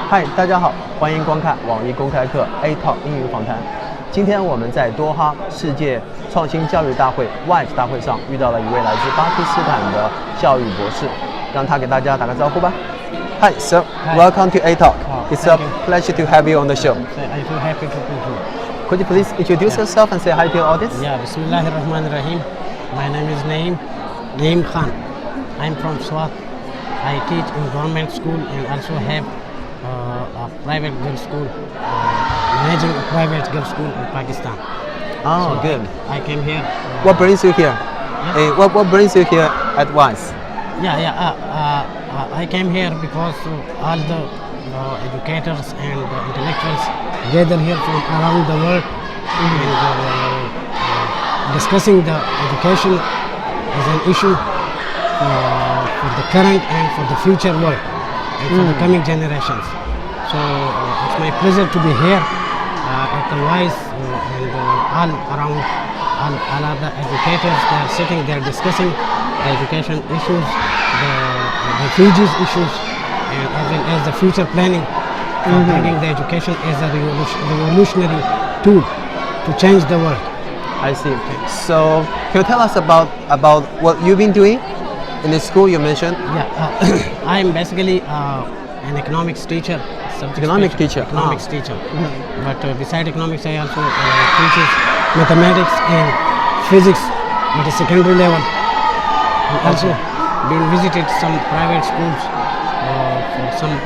嗨，大家好，欢迎观看网易公开课 A-Talk 英语访谈。今天我们在多哈世界创新教育大会 WISE 大会上遇到了一位来自巴基斯坦的教育博士，让他给大家打个招呼吧。Hi, sir. Welcome to A-Talk. It's a pleasure to have you on the show. I'm so happy to be here. Could you please introduce yourself and say hi to your audience? Yeah, Bismillahirrahmanirrahim. My name is Naeem Khan. I'm from Swat. I teach in government school and also have a private girls school, managing a private girls school in Pakistan. Oh, so good. I came here. What brings you here? What brings you here at WISE? I came here because all the educators and intellectuals gather here from around the world and discussing the education as an issue for the current and for the future world and for the coming generations. So it's my pleasure to be here at the WISE and all around all other educators. They are sitting, they are discussing the education issues, the refugees issues, and as well as the future planning for taking the education as a revolutionary tool to change the world. I see. So, can you tell us about what you've been doing in the school you mentioned? I am basically an economics teacher. Economics teacher. But beside economics, I also teach mathematics and physics at the secondary level. And also been visited some private schools for some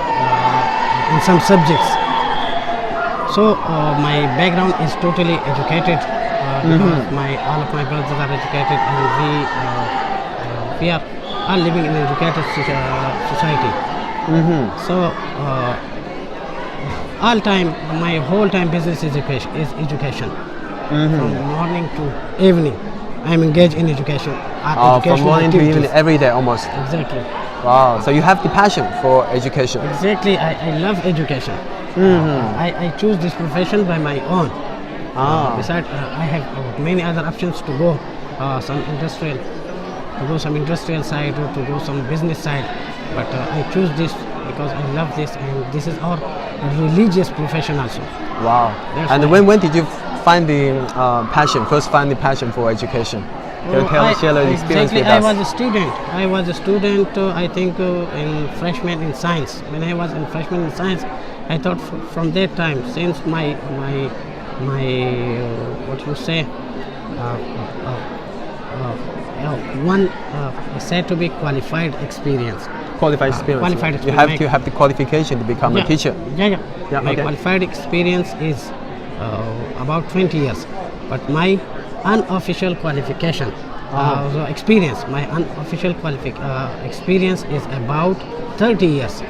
in some subjects. So my background is totally educated because all of my brothers are educated and we are all living in an educated society. So my whole time business is education. From morning to evening, I am engaged in education. From morning to evening, every day almost. Exactly. Wow, so you have the passion for education. Exactly, I love education. I choose this profession by my own. Besides, I have many other options to go some industrial side or to go some business side. But I choose this because I love this, and this is our religious profession also. Wow. And when did you find the passion for education? Share the experience with us. I was a student, I think, in freshman in science. When I was in freshman in science, I thought from that time, since my what you say, one said to be qualified experience. Qualified experience. You have to have the qualification to become a teacher. My qualified experience is about 20 years, but my unofficial qualification experience is about 30 years.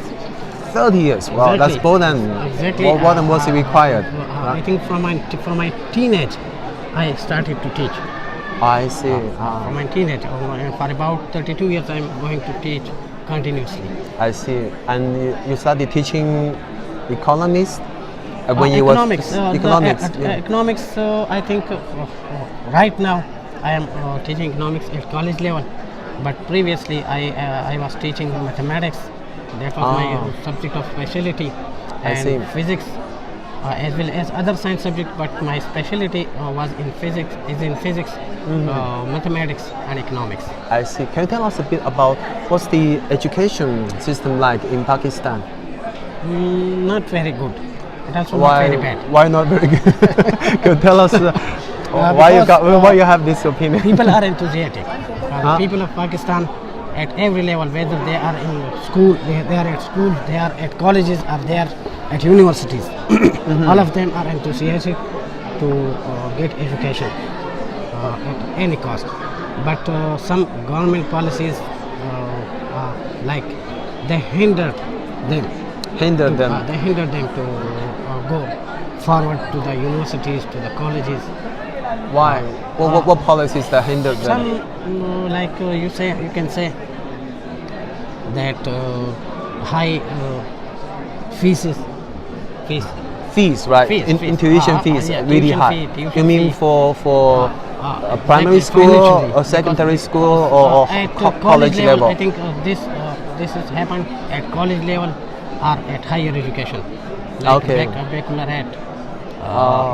30 years. Wow, exactly. That's more than what's required. I think from my teenage, I started to teach. I see. From my teenage, for about 32 years, I'm going to teach continuously. I see. And you started teaching economics when you economics. Economics. I think right now I am teaching economics at college level, but previously I was teaching mathematics. That was my subject of specialty, and physics, as well as other science subjects. But my specialty was in physics, mathematics, and economics. I see. Can you tell us a bit about what's the education system like in Pakistan? Not very good. It also not very bad. Why not very good? Can you tell us why you have this opinion? People are enthusiastic. The people of Pakistan at every level, whether they are in school, they are at schools, they are at colleges, or they are at universities. All of them are enthusiastic to get education at any cost. But some government policies, like they hinder them. They hinder them to go forward to the universities, to the colleges. Why? What policies that hinder them? Some, like you can say that high fees, right? Tuition fees really high. You mean for primary school or secondary school or at college level? I think this has happened at college level. are at higher education. Like Okay. bachelor at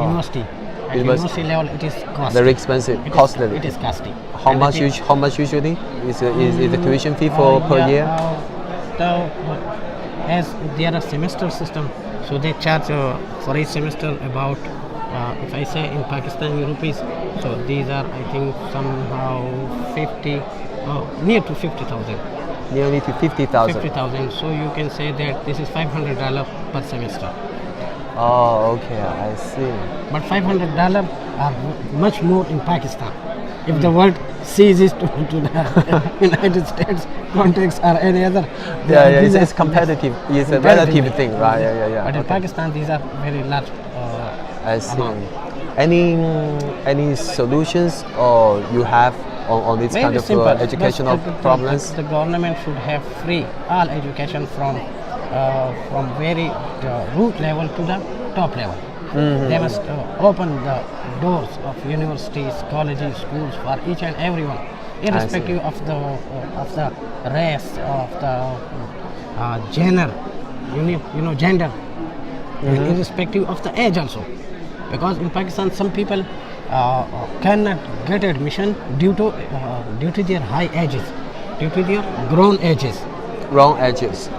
university. At University. university level, it is costly. Very expensive, costly. It is costly. How And much? I think, How much usually is the tuition fee for per yeah, year? As there are semester system, so they charge for each semester about, if I say in Pakistani rupees, so these are I think somehow 50, near to 50,000. Nearly to 50,000. 50,000. So you can say that this is $500 per semester. Oh, okay, I see. But $500 are much more in Pakistan. If the world sees it to the United States context or any other, Yeah, these it's are competitive. It's a competitive. relative thing, right? Yeah. But in Okay. Pakistan, these are very large I see. amount. Any solutions or you have on this Very kind of simple. educational problems? The government should have free all education from very root level to the top level. They must open the doors of universities, colleges, schools for each and everyone, irrespective of the race, of the gender, gender, irrespective of the age also. Because in Pakistan, some people cannot get admission due to their high ages, due to their grown ages. Wrong edges.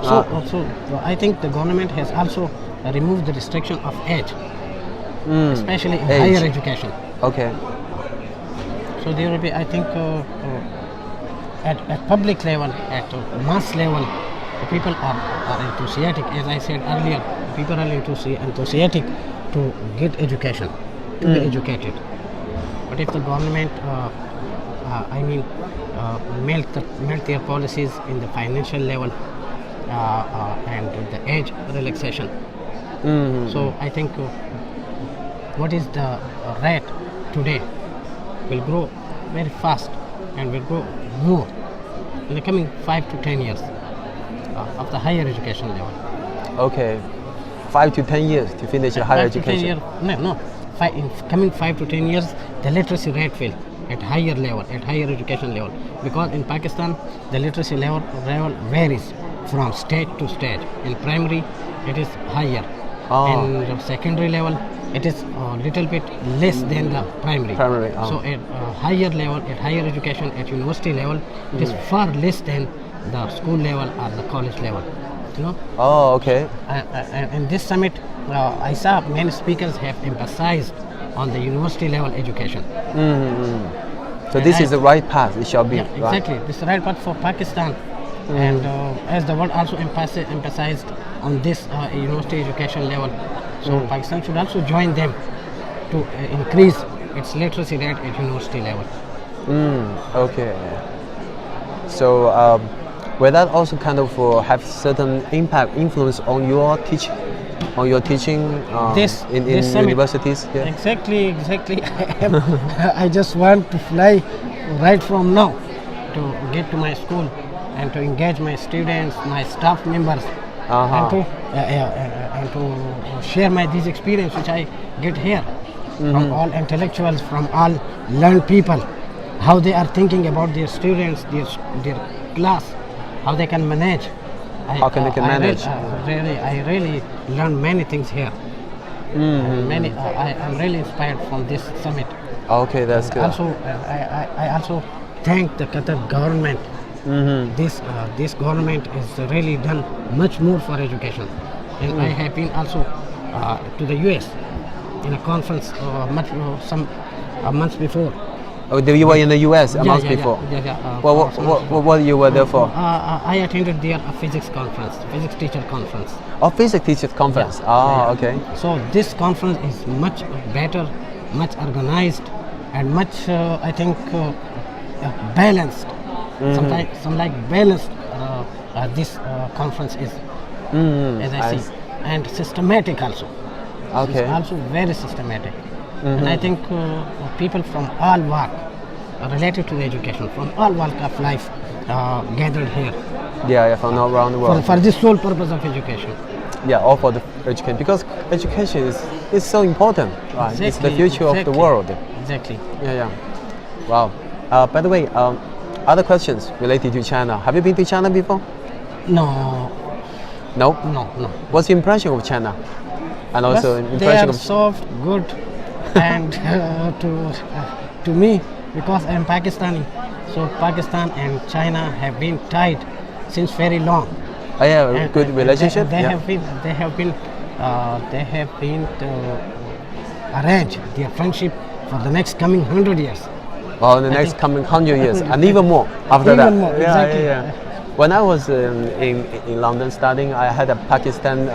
So I think the government has also removed the restriction of age, especially in Age. higher education. Okay. So there will be, I think, at public level, at mass level, the people are enthusiastic. As I said earlier, people are enthusiastic to get education, to be educated. But if the government, melt their policies in the financial level and the age relaxation, so I think what is the rate today will grow very fast and will grow more in the coming 5 to 10 years of the higher education level. Okay. 5 to 10 years to finish a higher 5 to 10 education. years, no. In coming 5 to 10 years, the literacy rate will at higher level, at higher education level. Because in Pakistan, the literacy level varies from state to state. In primary, it is higher. In the secondary level, it is a little bit less than the primary. So at higher level, at higher education, at university level, it is far less than the school level or the college level. Oh, okay. In this summit, I saw many speakers have emphasized on the university level education. So this is the right path. It shall be. Yeah, exactly. This is the right path for Pakistan. And as the world also emphasized on this university education level, so Pakistan should also join them to increase its literacy rate at university level. Okay. So will that also kind of have certain influence on your teaching in this summit, universities? Yeah. Exactly. I just want to fly right from now to get to my school and to engage my students, my staff members, and to share these experience which I get here from all intellectuals, from all learned people, how they are thinking about their students, their class, how they can manage. How can they manage? I really learned many things here. I'm really inspired from this summit. Okay, that's good. Also, I also thank the Qatar government. This government has really done much more for education. And I have been also to the US in a conference some months before. Oh, you were in the US a month before? What you were there for? I attended their physics conference, physics teacher conference. Oh, physics teachers conference. Okay. So this conference is much better, much organized, and much, I think, balanced. Some like balanced this conference is, as I see, and systematic also. Okay. It's also very systematic. And I think people from all walk related to the education, from all walk of life gathered here. Yeah, from all around the world. For this sole purpose of education. Yeah, all for the education, because education is so important, right? Exactly, it's the future of the world. Exactly. Yeah. Wow. By the way, other questions related to China. Have you been to China before? No. Nope. No. What's your impression of China? And also But they impression are of soft, good, and to me, because I am Pakistani, so Pakistan and China have been tied since very long. Oh yeah, And- good and relationship. They Yeah. have been arrange their friendship for the next coming 100 years. Well, the I next think- coming 100 years and even more after that. Even more, exactly. Yeah. When I was in London studying, I had a Pakistan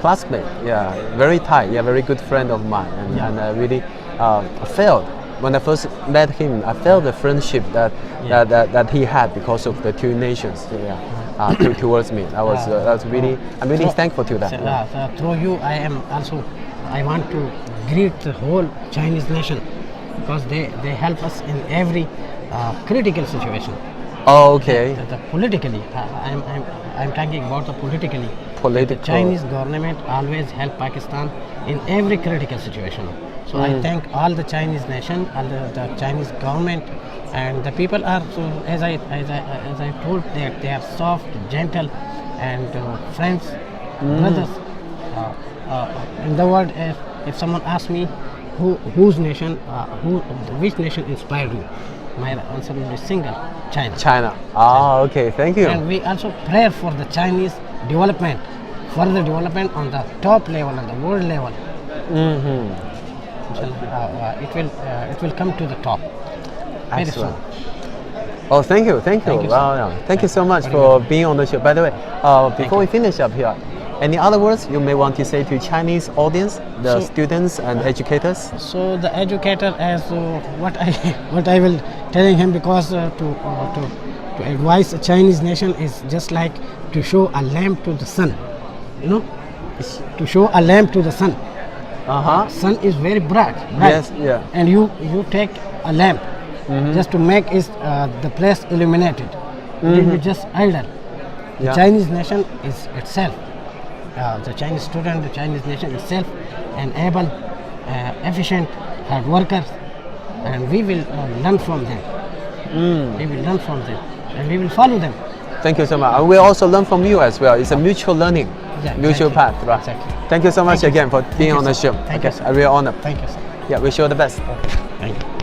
classmate. Yeah, very tight. Yeah, very good friend of mine, and I really felt when I first met him. I felt the friendship that he had because of the two nations. Yeah, towards me. That's really. I'm really thankful to that. So, through you, I want to greet the whole Chinese nation because they help us in every critical situation. Oh, okay. The politically, I'm talking about the politically. Political. The Chinese government always help Pakistan in every critical situation. So I thank all the Chinese nation, all the Chinese government, and the people are, so as I told, they are soft, gentle, and friends, brothers. In the world, if someone asks me which nation inspired you, my answer will be single, China. China. Ah, okay. Thank you. And we also pray for the Chinese development, further development on the top level, on the world level. It will come to the top very soon. Excellent. Oh, thank you. Thank you, Wow, sir. yeah. Thank you so much Very for good. being on the show. By the way, before we finish up here, any other words you may want to say to Chinese audience, the So- students and educators? So the educator, as what I will telling him, because to advise a Chinese nation is just like to show a lamp to the sun, to show a lamp to the sun. Sun is very bright. Yes, yeah. And you take a lamp just to make the place illuminated. It will be just idle. The Yeah. Chinese nation is itself, the Chinese student, the Chinese nation itself, an able, efficient, hard workers, and we will learn from them. We will learn from them, and we will follow them. Thank you so much. And we also learn from you as well. It's a mutual learning, Yeah, mutual exactly. path, right? Exactly. Thank you so much Thank you, again sir. for being Thank on you, the sir. show. Thank you, Okay, sir. a real honor. Thank you, sir. Yeah, wish you all the best. Thank you.